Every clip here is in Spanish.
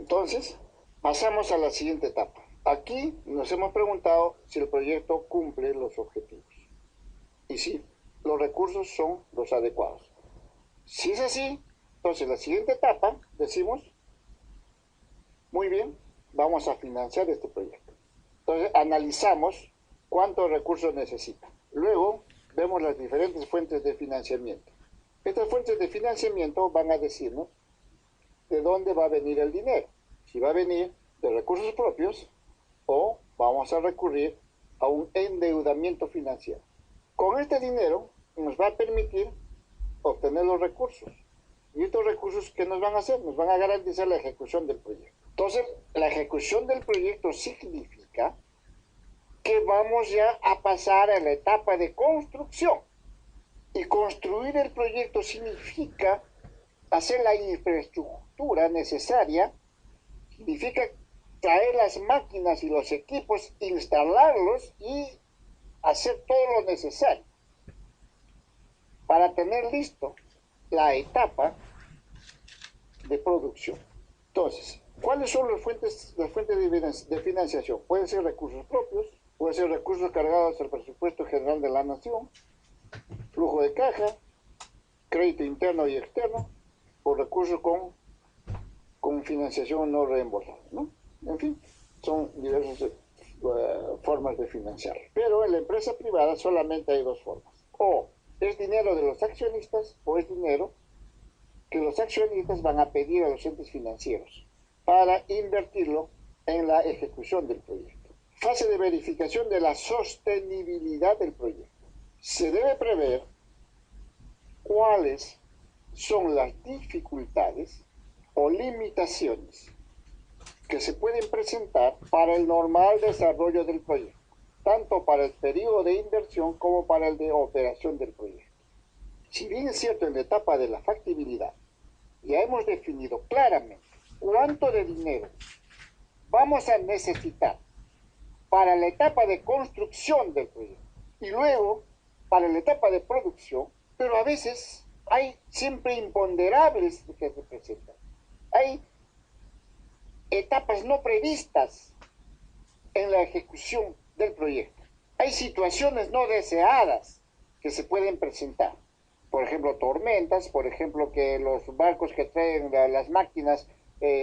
Entonces, pasamos a la siguiente etapa. Aquí nos hemos preguntado si el proyecto cumple los objetivos y si los recursos son los adecuados. Si es así, entonces la siguiente etapa decimos, muy bien, vamos a financiar este proyecto. Entonces analizamos cuántos recursos necesita. Luego vemos las diferentes fuentes de financiamiento. Estas fuentes de financiamiento van a decirnos de dónde va a venir el dinero. Si va a venir de recursos propios o vamos a recurrir a un endeudamiento financiero. Con este dinero nos va a permitir obtener los recursos. ¿Y estos recursos qué nos van a hacer? Nos van a garantizar la ejecución del proyecto. Entonces, la ejecución del proyecto significa que vamos ya a pasar a la etapa de construcción. Y construir el proyecto significa hacer la infraestructura necesaria, significa traer las máquinas y los equipos, instalarlos y hacer todo lo necesario para tener listo la etapa de producción. Entonces, ¿cuáles son las fuentes de financiación? Pueden ser recursos propios, pueden ser recursos cargados al presupuesto general de la nación, flujo de caja, crédito interno y externo, o recursos con financiación no reembolsable, ¿no? En fin, son diversas formas de financiar. Pero en la empresa privada solamente hay dos formas. O es dinero de los accionistas o es dinero que los accionistas van a pedir a los entes financieros para invertirlo en la ejecución del proyecto. Fase de verificación de la sostenibilidad del proyecto. Se debe prever cuáles son las dificultades o limitaciones que se pueden presentar para el normal desarrollo del proyecto, tanto para el periodo de inversión como para el de operación del proyecto. Si bien es cierto en la etapa de la factibilidad, ya hemos definido claramente cuánto de dinero vamos a necesitar para la etapa de construcción del proyecto y luego para la etapa de producción, pero a veces hay siempre imponderables que se presentan. Hay etapas no previstas en la ejecución del proyecto. Hay situaciones no deseadas que se pueden presentar. Por ejemplo, tormentas, por ejemplo, que los barcos que traen las máquinas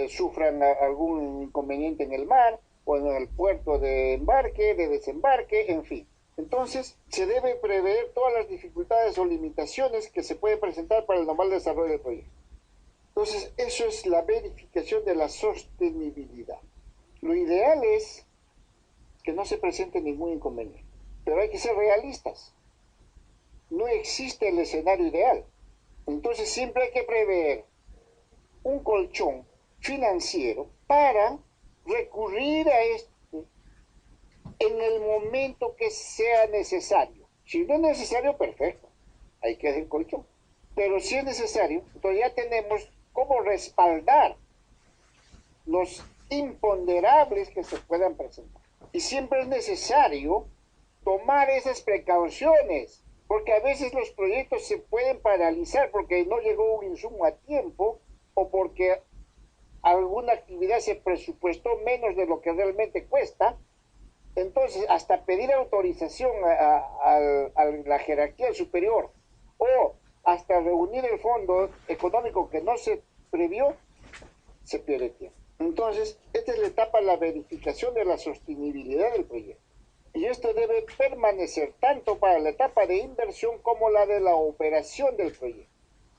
sufran algún inconveniente en el mar o en el puerto de embarque, de desembarque, en fin. Entonces, se debe prever todas las dificultades o limitaciones que se pueden presentar para el normal desarrollo del proyecto. Entonces, eso es la verificación de la sostenibilidad. Lo ideal es que no se presente ningún inconveniente, pero hay que ser realistas. No existe el escenario ideal. Entonces, siempre hay que prever un colchón financiero para recurrir a esto en el momento que sea necesario. Si no es necesario, perfecto, hay que hacer colchón. Pero si es necesario, entonces ya tenemos cómo respaldar los imponderables que se puedan presentar. Y siempre es necesario tomar esas precauciones, porque a veces los proyectos se pueden paralizar porque no llegó un insumo a tiempo o porque alguna actividad se presupuestó menos de lo que realmente cuesta. Entonces, hasta pedir autorización a la jerarquía superior o hasta reunir el fondo económico que no se previó, se pierde tiempo. Entonces, esta es la etapa de la verificación de la sostenibilidad del proyecto. Y esto debe permanecer tanto para la etapa de inversión como la de la operación del proyecto.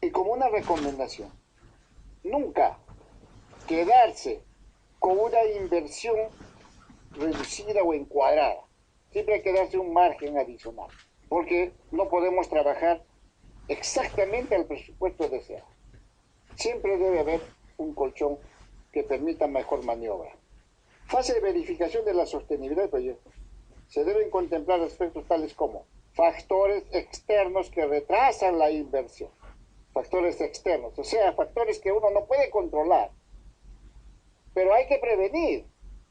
Y como una recomendación, nunca quedarse con una inversión reducida o encuadrada. Siempre hay que darse un margen adicional, porque no podemos trabajar exactamente al presupuesto deseado. Siempre debe haber un colchón que permita mejor maniobra. Fase de verificación de la sostenibilidad del proyecto. Se deben contemplar aspectos tales como factores externos que retrasan la inversión. Factores externos, o sea, factores que uno no puede controlar, pero hay que prevenir.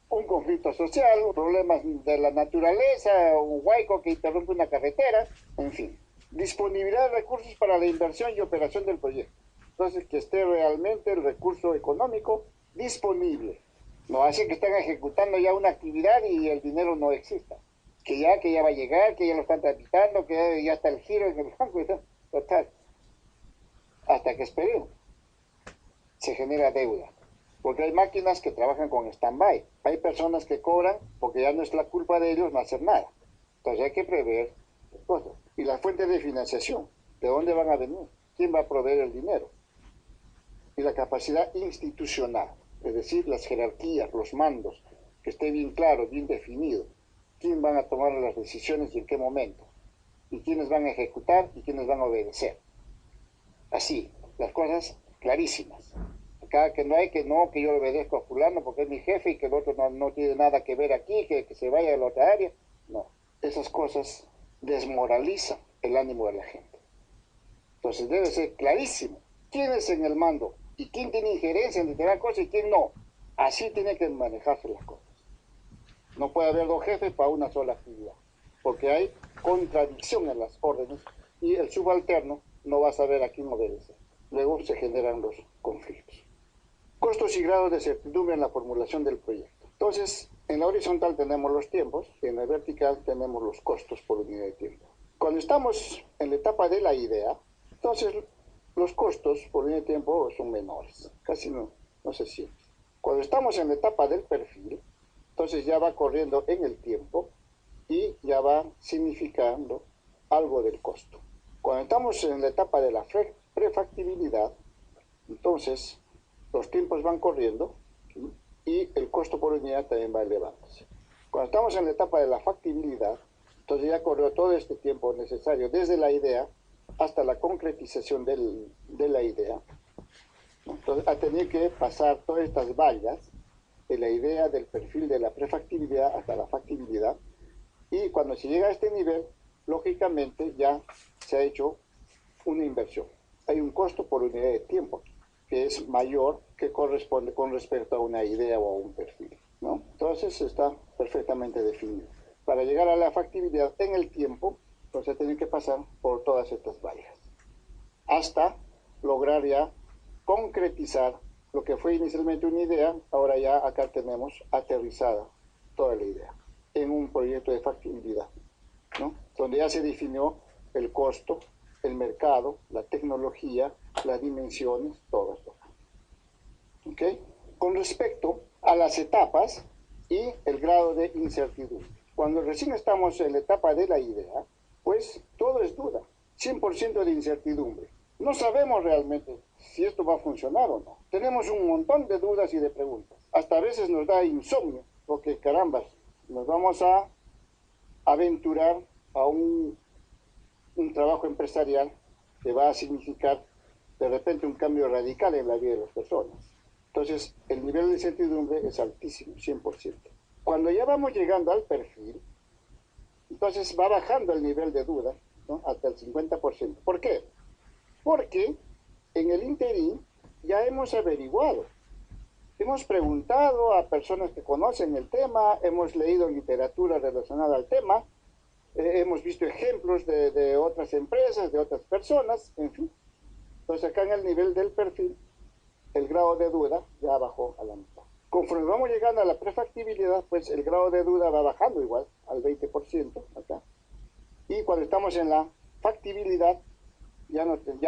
Un conflicto social, problemas de la naturaleza, un huaico que interrumpe una carretera, en fin. Disponibilidad de recursos para la inversión y operación del proyecto. Entonces, que esté realmente el recurso económico disponible. No hace que están ejecutando ya una actividad y el dinero no exista. Que ya va a llegar, que ya lo están tramitando, que ya está el giro en el banco y tal. Total. Hasta que esperemos. Se genera deuda. Porque hay máquinas que trabajan con stand-by. Hay personas que cobran porque ya no es la culpa de ellos no hacer nada. Entonces hay que prever cosas. Y las fuentes de financiación, ¿de dónde van a venir? ¿Quién va a proveer el dinero? Y la capacidad institucional, es decir, las jerarquías, los mandos, que esté bien claro, bien definido. ¿Quién van a tomar las decisiones y en qué momento? Y quiénes van a ejecutar y quiénes van a obedecer. Así, las cosas clarísimas. Acá que no hay que yo le obedezco a fulano porque es mi jefe y que el otro no tiene nada que ver aquí, que se vaya a la otra área. No, esas cosas desmoralizan el ánimo de la gente. Entonces debe ser clarísimo quién es en el mando y quién tiene injerencia en determinadas cosas y quién no. Así tiene que manejarse las cosas. No puede haber dos jefes para una sola actividad, porque hay contradicción en las órdenes y el subalterno no va a saber a quién obedecer. Luego se generan los conflictos. Costos y grados de certidumbre en la formulación del proyecto. Entonces, en la horizontal tenemos los tiempos, en la vertical tenemos los costos por unidad de tiempo. Cuando estamos en la etapa de la idea, entonces los costos por unidad de tiempo son menores, casi no se siente. Cuando estamos en la etapa del perfil, entonces ya va corriendo en el tiempo y ya va significando algo del costo. Cuando estamos en la etapa de la prefactibilidad, entonces los tiempos van corriendo y el costo por unidad también va elevándose. Cuando estamos en la etapa de la factibilidad, entonces ya corrió todo este tiempo necesario desde la idea hasta la concretización de la idea. Entonces ha tenido que pasar todas estas vallas de la idea, del perfil de la prefactibilidad hasta la factibilidad, y cuando se llega a este nivel, lógicamente ya se ha hecho una inversión. Hay un costo por unidad de tiempo que es mayor que corresponde con respecto a una idea o a un perfil, ¿no? Entonces está perfectamente definido. Para llegar a la factibilidad en el tiempo, pues se tiene que pasar por todas estas vallas, hasta lograr ya concretizar lo que fue inicialmente una idea. Ahora ya acá tenemos aterrizada toda la idea en un proyecto de factibilidad, ¿no? Donde ya se definió el costo, el mercado, la tecnología, las dimensiones, todo esto. ¿Okay? Con respecto a las etapas y el grado de incertidumbre. Cuando recién estamos en la etapa de la idea, pues todo es duda, 100% de incertidumbre. No sabemos realmente si esto va a funcionar o no. Tenemos un montón de dudas y de preguntas. Hasta a veces nos da insomnio, porque caramba, nos vamos a aventurar a un trabajo empresarial que va a significar de repente un cambio radical en la vida de las personas. Entonces, el nivel de incertidumbre es altísimo, 100%. Cuando ya vamos llegando al perfil, entonces va bajando el nivel de duda, ¿no? Hasta el 50%. ¿Por qué? Porque en el interín ya hemos averiguado, hemos preguntado a personas que conocen el tema, hemos leído literatura relacionada al tema, hemos visto ejemplos de otras empresas, de otras personas, en fin. Entonces acá en el nivel del perfil, el grado de duda ya bajó a la mitad. Conforme vamos llegando a la prefactibilidad, pues el grado de duda va bajando igual, al 20% acá. Y cuando estamos en la factibilidad, ya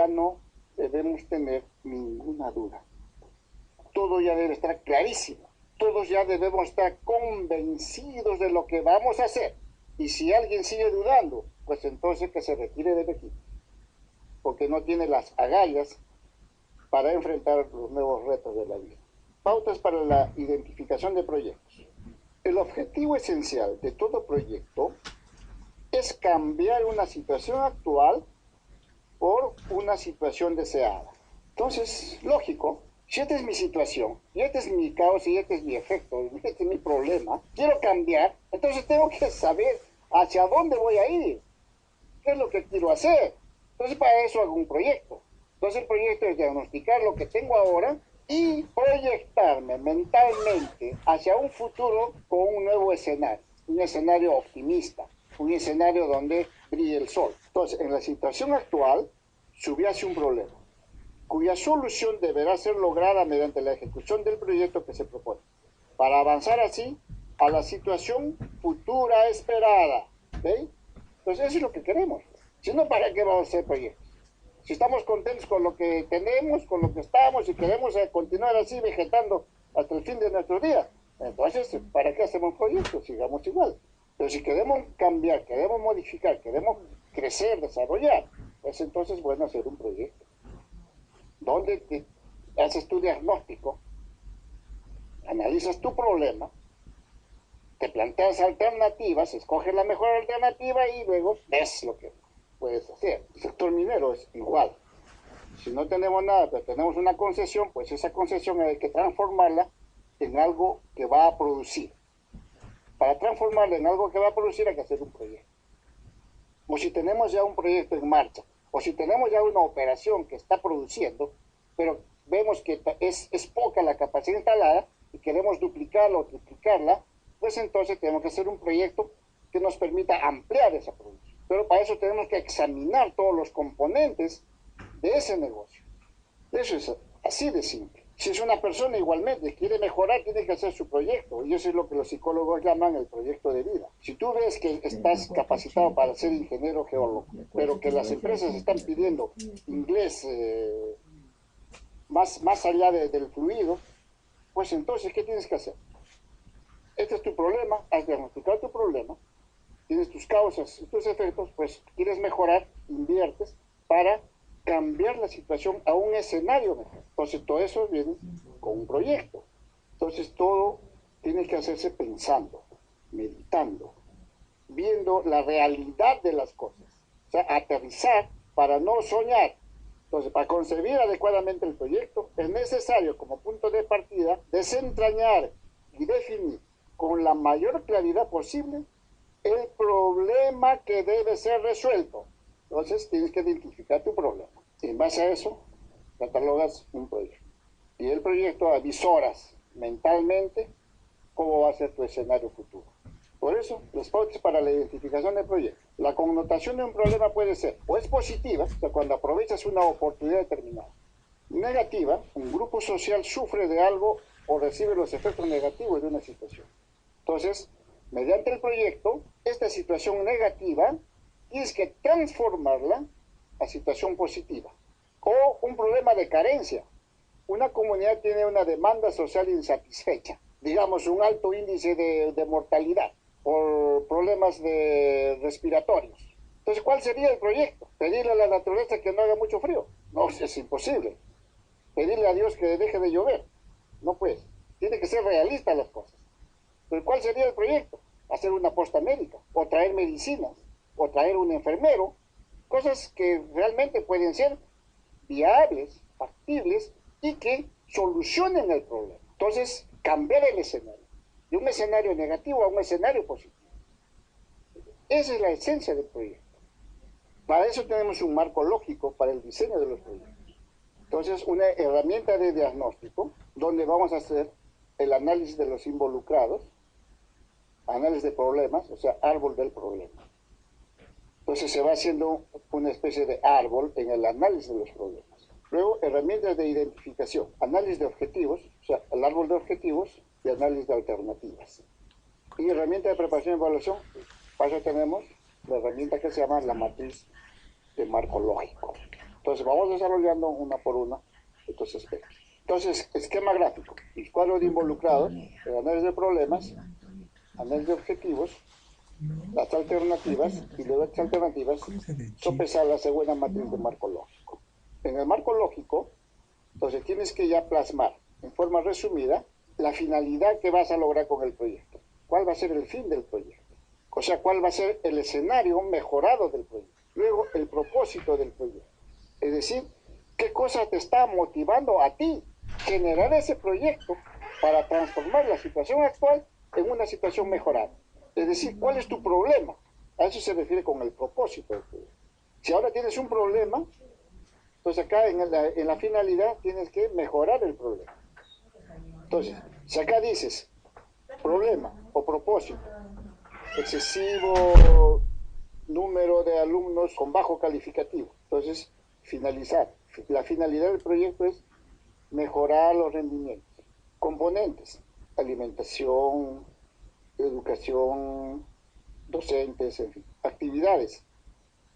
no debemos tener ninguna duda. Todo ya debe estar clarísimo. Todos ya debemos estar convencidos de lo que vamos a hacer. Y si alguien sigue dudando, pues entonces que se retire del equipo, porque no tiene las agallas para enfrentar los nuevos retos de la vida. Pautas para la identificación de proyectos. El objetivo esencial de todo proyecto es cambiar una situación actual por una situación deseada. Entonces, lógico, si esta es mi situación, y este es mi causa, y este es mi efecto, y este es mi problema, quiero cambiar, entonces tengo que saber hacia dónde voy a ir, qué es lo que quiero hacer. Entonces, para eso hago un proyecto. Entonces, el proyecto es diagnosticar lo que tengo ahora y proyectarme mentalmente hacia un futuro con un nuevo escenario, un escenario optimista, un escenario donde brille el sol. Entonces, en la situación actual, subyace un problema. cuya solución deberá ser lograda mediante la ejecución del proyecto que se propone, para avanzar así a la situación futura esperada. ¿Ve? Entonces eso es lo que queremos. Si no, ¿para qué vamos a hacer proyectos? Si estamos contentos con lo que tenemos, con lo que estamos y queremos continuar así vegetando hasta el fin de nuestros días, entonces, ¿para qué hacemos proyectos? Sigamos igual. Pero si queremos cambiar, queremos modificar, queremos crecer, desarrollar, pues entonces bueno hacer un proyecto donde haces tu diagnóstico, analizas tu problema, te planteas alternativas, escoges la mejor alternativa y luego ves lo que puedes hacer. El sector minero es igual. Si no tenemos nada, pero tenemos una concesión, pues esa concesión hay que transformarla en algo que va a producir. Para transformarla en algo que va a producir hay que hacer un proyecto. O si tenemos ya un proyecto en marcha, o si tenemos ya una operación que está produciendo, pero vemos que es poca la capacidad instalada y queremos duplicarla o triplicarla, pues entonces tenemos que hacer un proyecto que nos permita ampliar esa producción. Pero para eso tenemos que examinar todos los componentes de ese negocio. Eso es así de simple. Si es una persona igualmente quiere mejorar, tiene que hacer su proyecto. Y eso es lo que los psicólogos llaman el proyecto de vida. Si tú ves que estás capacitado para ser ingeniero geólogo, pero que las empresas están pidiendo inglés más allá del fluido, pues entonces, ¿qué tienes que hacer? Este es tu problema, has diagnosticado tu problema, tienes tus causas y tus efectos, pues quieres mejorar, inviertes para cambiar la situación a un escenario mejor. Entonces todo eso viene con un proyecto. Entonces todo tiene que hacerse pensando, meditando, viendo la realidad de las cosas. O sea, aterrizar para no soñar. Entonces, para concebir adecuadamente el proyecto, es necesario como punto de partida desentrañar y definir con la mayor claridad posible el problema que debe ser resuelto. Entonces tienes que identificar tu problema. Y en base a eso, catalogas un proyecto. Y el proyecto avisoras mentalmente cómo va a ser tu escenario futuro. Por eso, las pautas para la identificación del proyecto. La connotación de un problema puede ser o es positiva, o sea, cuando aprovechas una oportunidad determinada. Negativa, un grupo social sufre de algo o recibe los efectos negativos de una situación. Entonces, mediante el proyecto, esta situación negativa tienes que transformarla a situación positiva. O un problema de carencia. Una comunidad tiene una demanda social insatisfecha, digamos un alto índice de mortalidad por problemas respiratorios. Entonces, ¿cuál sería el proyecto? ¿Pedirle a la naturaleza que no haga mucho frío? No, es imposible. ¿Pedirle a Dios que deje de llover? No puede. Tiene que ser realista las cosas. Pero ¿cuál sería el proyecto? Hacer una posta médica, o traer medicinas, o traer un enfermero, cosas que realmente pueden ser viables, factibles y que solucionen el problema. Entonces, cambiar el escenario, de un escenario negativo a un escenario positivo. Esa es la esencia del proyecto. Para eso tenemos un marco lógico para el diseño de los proyectos. Entonces, una herramienta de diagnóstico donde vamos a hacer el análisis de los involucrados, análisis de problemas, o sea, árbol del problema. Entonces se va haciendo una especie de árbol en el análisis de los problemas. Luego, herramientas de identificación, análisis de objetivos, o sea, el árbol de objetivos y análisis de alternativas. Y herramienta de preparación y evaluación, para eso tenemos la herramienta que se llama la matriz de marco lógico. Entonces vamos desarrollando una por una estos aspectos. Entonces, esquema gráfico, el cuadro de involucrados, el análisis de problemas, análisis de objetivos, las alternativas, y luego estas alternativas sopesar la segunda matriz de marco lógico. En el marco lógico, entonces tienes que ya plasmar en forma resumida la finalidad que vas a lograr con el proyecto. ¿Cuál va a ser el fin del proyecto? O sea, ¿cuál va a ser el escenario mejorado del proyecto? Luego, el propósito del proyecto. Es decir, ¿qué cosa te está motivando a ti generar ese proyecto para transformar la situación actual en una situación mejorada? Es decir, ¿cuál es tu problema? A eso se refiere con el propósito del proyecto. Si ahora tienes un problema, entonces acá en la finalidad tienes que mejorar el problema. Entonces, si acá dices problema o propósito, excesivo número de alumnos con bajo calificativo, entonces finalidad la finalidad del proyecto es mejorar los rendimientos. Componentes: alimentación, educación, docentes, en fin, actividades,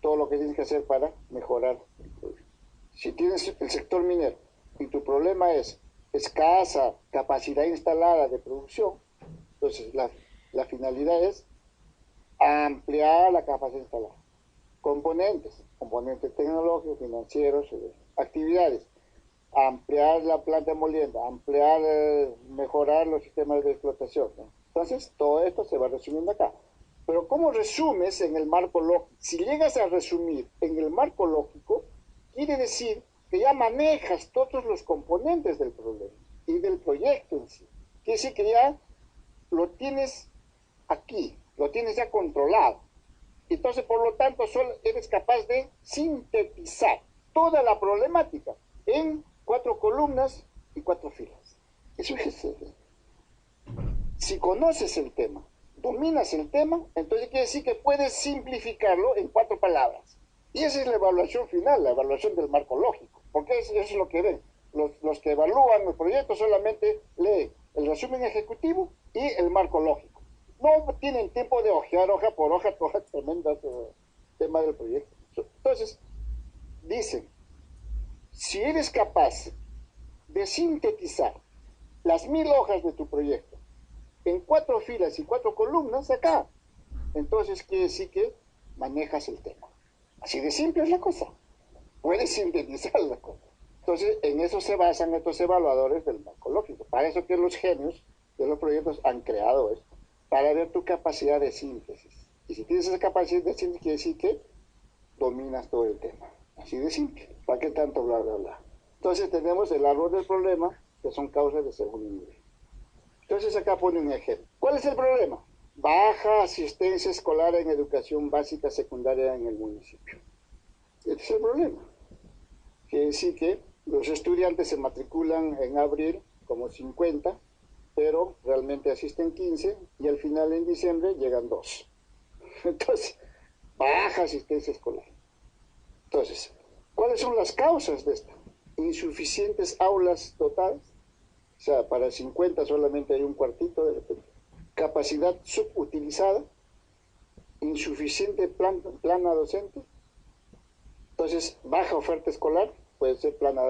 todo lo que tienes que hacer para mejorar el proyecto. Si tienes el sector minero y tu problema es escasa capacidad instalada de producción, entonces la finalidad es ampliar la capacidad instalada. Componentes tecnológicos, financieros, actividades: ampliar la planta molienda, ampliar, mejorar los sistemas de explotación, ¿no? Entonces, todo esto se va resumiendo acá. Pero ¿cómo resumes en el marco lógico? Si llegas a resumir en el marco lógico, quiere decir que ya manejas todos los componentes del problema y del proyecto en sí. Quiere decir que ya lo tienes aquí, lo tienes ya controlado. Entonces, por lo tanto, solo eres capaz de sintetizar toda la problemática en 4 columnas y 4 filas. Eso es, si conoces el tema, dominas el tema, entonces quiere decir que puedes simplificarlo en 4 palabras. Y esa es la evaluación final, la evaluación del marco lógico, porque eso es lo que ven. Los que evalúan el proyecto solamente leen el resumen ejecutivo y el marco lógico. No tienen tiempo de hojear hoja por hoja todo el tremendo tema del proyecto. Entonces, dicen, si eres capaz de sintetizar las 1000 hojas de tu proyecto en 4 filas y 4 columnas acá, entonces quiere decir que manejas el tema. Así de simple es la cosa. Puedes sintetizar la cosa. Entonces, en eso se basan estos evaluadores del marco lógico. Para eso que los genios de los proyectos han creado esto, para ver tu capacidad de síntesis. Y si tienes esa capacidad de síntesis, quiere decir que dominas todo el tema. Así de simple. ¿Para qué tanto bla, bla, bla? Entonces tenemos el árbol del problema, que son causas de segundo nivel. Entonces acá pone un ejemplo. ¿Cuál es el problema? Baja asistencia escolar en educación básica secundaria en el municipio. Este es el problema. Quiere decir que los estudiantes se matriculan en abril como 50, pero realmente asisten 15 y al final en diciembre llegan 2. Entonces, baja asistencia escolar. Entonces, ¿cuáles son las causas de esto? Insuficientes aulas totales. O sea, para 50 solamente hay un cuartito de repente. Capacidad subutilizada. Insuficiente plana docente. Entonces, baja oferta escolar. Puede ser plana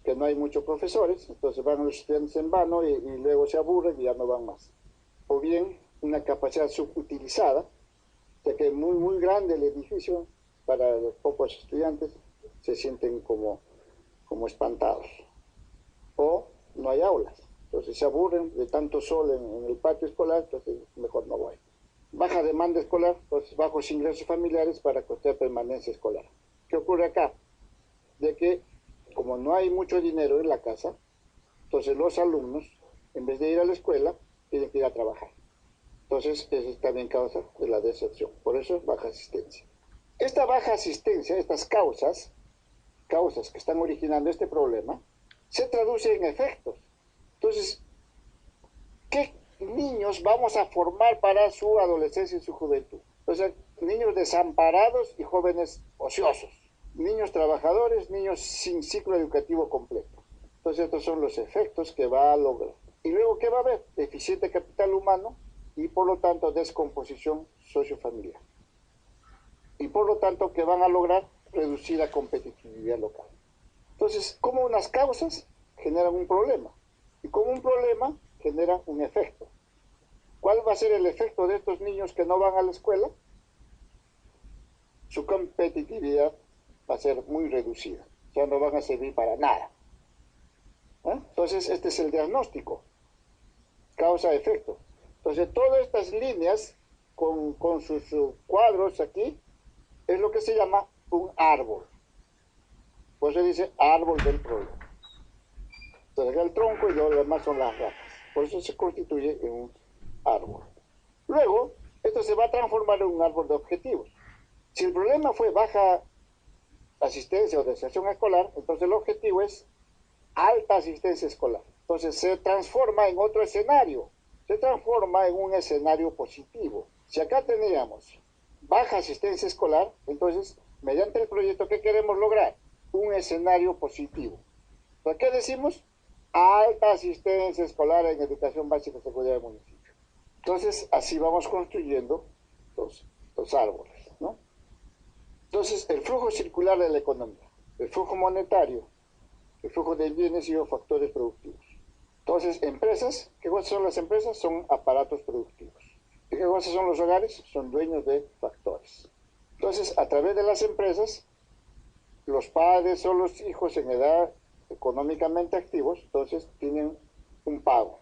que no hay muchos profesores. Entonces van los estudiantes en vano y luego se aburren y ya no van más. O bien, una capacidad subutilizada. O sea que es muy, muy grande el edificio para los pocos estudiantes. Se sienten como espantados. O no hay aulas, entonces se aburren de tanto sol en el patio escolar, entonces mejor no voy. Baja demanda escolar, entonces bajos ingresos familiares para costear permanencia escolar. ¿Qué ocurre acá? De que como no hay mucho dinero en la casa, entonces los alumnos, en vez de ir a la escuela, tienen que ir a trabajar. Entonces eso es también causa de la deserción, por eso es baja asistencia. Esta baja asistencia, estas causas que están originando este problema, se traduce en efectos. Entonces, ¿qué niños vamos a formar para su adolescencia y su juventud? O sea, niños desamparados y jóvenes ociosos, niños trabajadores, niños sin ciclo educativo completo. Entonces, estos son los efectos que va a lograr. Y luego, ¿qué va a haber? Deficiente capital humano y, por lo tanto, descomposición sociofamiliar. Y, por lo tanto, ¿qué van a lograr? Reducida competitividad local. Entonces, como unas causas generan un problema y como un problema genera un efecto. ¿Cuál va a ser el efecto de estos niños que no van a la escuela? Su competitividad va a ser muy reducida, o sea, no van a servir para nada. Entonces, este es el diagnóstico, causa-efecto. Entonces, todas estas líneas con sus cuadros aquí es lo que se llama un árbol. Por eso dice árbol del problema. Entonces acá el tronco y lo demás son las ramas. Por eso se constituye en un árbol. Luego, esto se va a transformar en un árbol de objetivos. Si el problema fue baja asistencia o deserción escolar, entonces el objetivo es alta asistencia escolar. Entonces se transforma en otro escenario. Se transforma en un escenario positivo. Si acá teníamos baja asistencia escolar, entonces, mediante el proyecto, ¿qué queremos lograr? un escenario positivo. ¿Por qué decimos? Alta asistencia escolar en educación básica y secundaria del municipio. Entonces, así vamos construyendo los árboles, ¿no? Entonces, el flujo circular de la economía, el flujo monetario, el flujo de bienes y factores productivos. Entonces, empresas, ¿qué cosas son las empresas? Son aparatos productivos. ¿Y qué cosas son los hogares? Son dueños de factores. Entonces, a través de las empresas, los padres o los hijos en edad económicamente activos, entonces tienen un pago.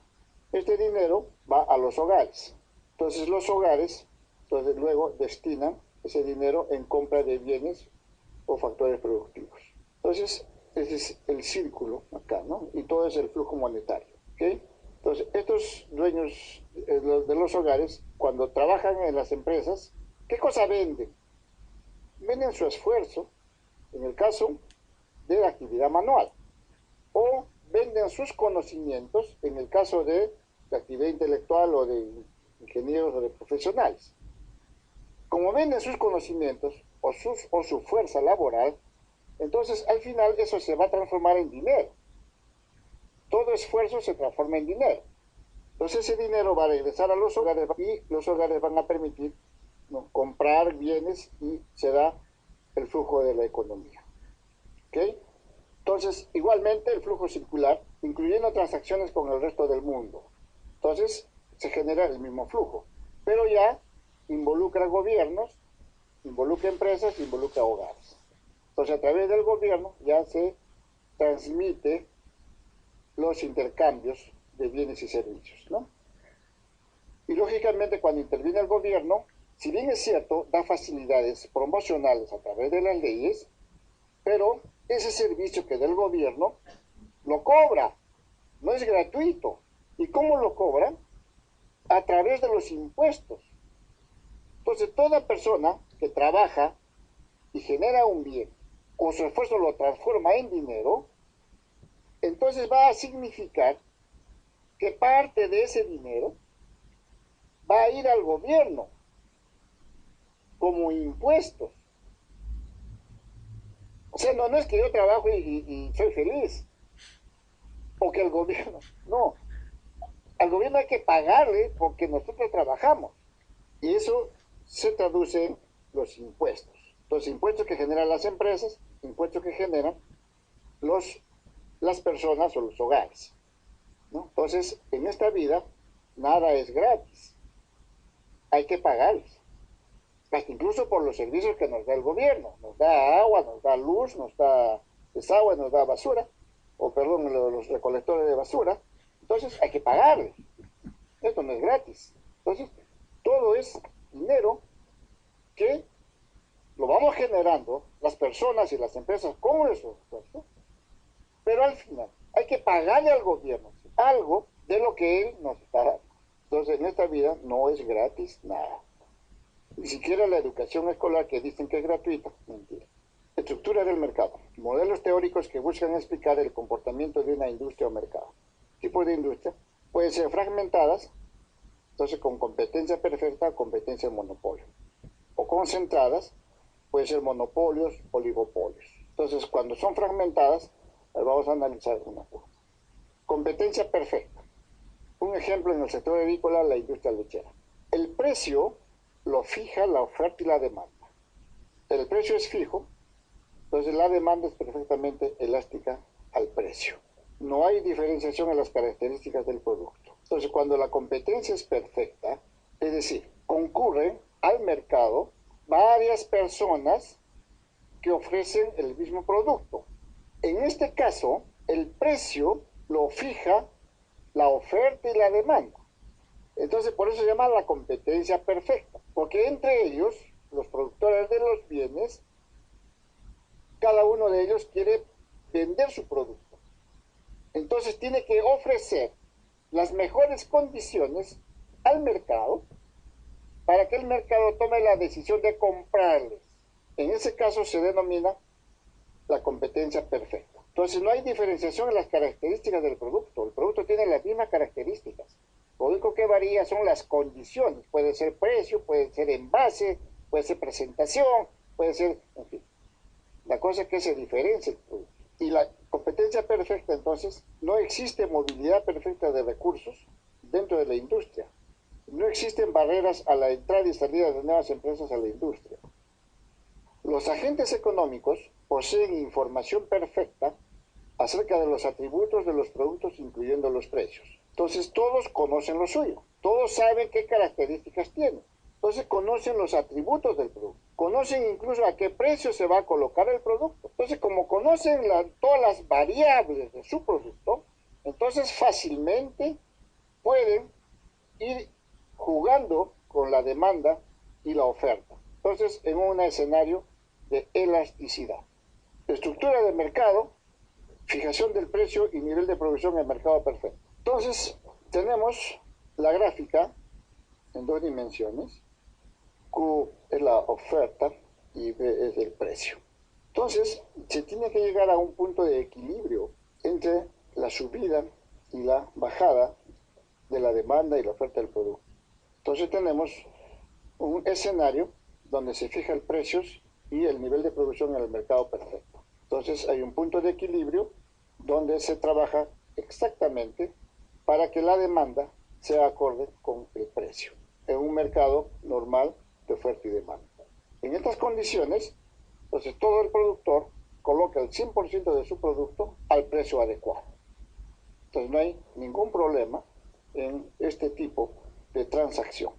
Este dinero va a los hogares. Entonces, los hogares, entonces luego destinan ese dinero en compra de bienes o factores productivos. Entonces, ese es el círculo acá, ¿no? Y todo es el flujo monetario, ¿ok? Entonces, estos dueños de los hogares, cuando trabajan en las empresas, ¿qué cosa venden? Venden su esfuerzo, en el caso de la actividad manual, o venden sus conocimientos, en el caso de la actividad intelectual o de ingenieros o de profesionales. Como venden sus conocimientos o su fuerza laboral, entonces al final eso se va a transformar en dinero. Todo esfuerzo se transforma en dinero. Entonces ese dinero va a regresar a los hogares y los hogares van a permitir, ¿no?, comprar bienes y se da el flujo de la economía. ¿Okay? Entonces, igualmente el flujo circular, incluyendo transacciones con el resto del mundo. Entonces, se genera el mismo flujo, pero ya involucra gobiernos, involucra empresas, involucra hogares. Entonces, a través del gobierno ya se transmite los intercambios de bienes y servicios, ¿no? Y lógicamente cuando interviene el gobierno, si bien es cierto, da facilidades promocionales a través de las leyes, pero ese servicio que da el gobierno lo cobra, no es gratuito. ¿Y cómo lo cobran? A través de los impuestos. Entonces, toda persona que trabaja y genera un bien, o su esfuerzo lo transforma en dinero, entonces va a significar que parte de ese dinero va a ir al gobierno como impuestos. O sea, no es que yo trabajo y soy feliz, o que el gobierno, no, al gobierno hay que pagarle porque nosotros trabajamos. Y eso se traduce en los impuestos. Los impuestos que generan las empresas, impuestos que generan las personas o los hogares, ¿no? Entonces, en esta vida, nada es gratis. Hay que pagarles. Hasta incluso por los servicios que nos da el gobierno. Nos da agua, nos da luz, nos da desagüe, nos da basura, o perdón, los recolectores de basura. Entonces, hay que pagarles. Esto no es gratis. Entonces, todo es dinero que lo vamos generando las personas y las empresas con nuestro esfuerzo, pero al final hay que pagarle al gobierno algo de lo que él nos está dando. Entonces, en esta vida no es gratis nada. Ni siquiera la educación escolar, que dicen que es gratuita, mentira. Estructura del mercado. Modelos teóricos que buscan explicar el comportamiento de una industria o mercado. Tipo de industria pueden ser fragmentadas, entonces con competencia perfecta o competencia en monopolio. O concentradas, pueden ser monopolios, oligopolios. Entonces, cuando son fragmentadas, vamos a analizar una por una. Competencia perfecta. Un ejemplo en el sector agrícola, la industria lechera. El precio lo fija la oferta y la demanda. El precio es fijo, entonces la demanda es perfectamente elástica al precio. No hay diferenciación en las características del producto. Entonces, cuando la competencia es perfecta, es decir, concurren al mercado varias personas que ofrecen el mismo producto. En este caso, el precio lo fija la oferta y la demanda. Entonces, por eso se llama la competencia perfecta, porque entre ellos, los productores de los bienes, cada uno de ellos quiere vender su producto. Entonces, tiene que ofrecer las mejores condiciones al mercado para que el mercado tome la decisión de comprarles. En ese caso se denomina la competencia perfecta. Entonces, no hay diferenciación en las características del producto. El producto tiene las mismas características. Lo único que varía son las condiciones. Puede ser precio, puede ser envase, puede ser presentación, puede ser, en fin. La cosa es que se diferencia el producto. Y la competencia perfecta, entonces, no existe movilidad perfecta de recursos dentro de la industria. No existen barreras a la entrada y salida de nuevas empresas a la industria. Los agentes económicos poseen información perfecta acerca de los atributos de los productos, incluyendo los precios. Entonces, todos conocen lo suyo, todos saben qué características tienen. Entonces, conocen los atributos del producto, conocen incluso a qué precio se va a colocar el producto. Entonces, como conocen todas las variables de su producto, entonces fácilmente pueden ir jugando con la demanda y la oferta. Entonces, en un escenario de elasticidad. Estructura de mercado, fijación del precio y nivel de producción en el mercado perfecto. Entonces, tenemos la gráfica en dos dimensiones. Q es la oferta y B es el precio. Entonces, se tiene que llegar a un punto de equilibrio entre la subida y la bajada de la demanda y la oferta del producto. Entonces tenemos un escenario donde se fija el precio y el nivel de producción en el mercado perfecto. Entonces hay un punto de equilibrio donde se trabaja exactamente para que la demanda sea acorde con el precio, en un mercado normal de oferta y demanda. En estas condiciones, entonces todo el productor coloca el 100% de su producto al precio adecuado. Entonces no hay ningún problema en este tipo de transacción.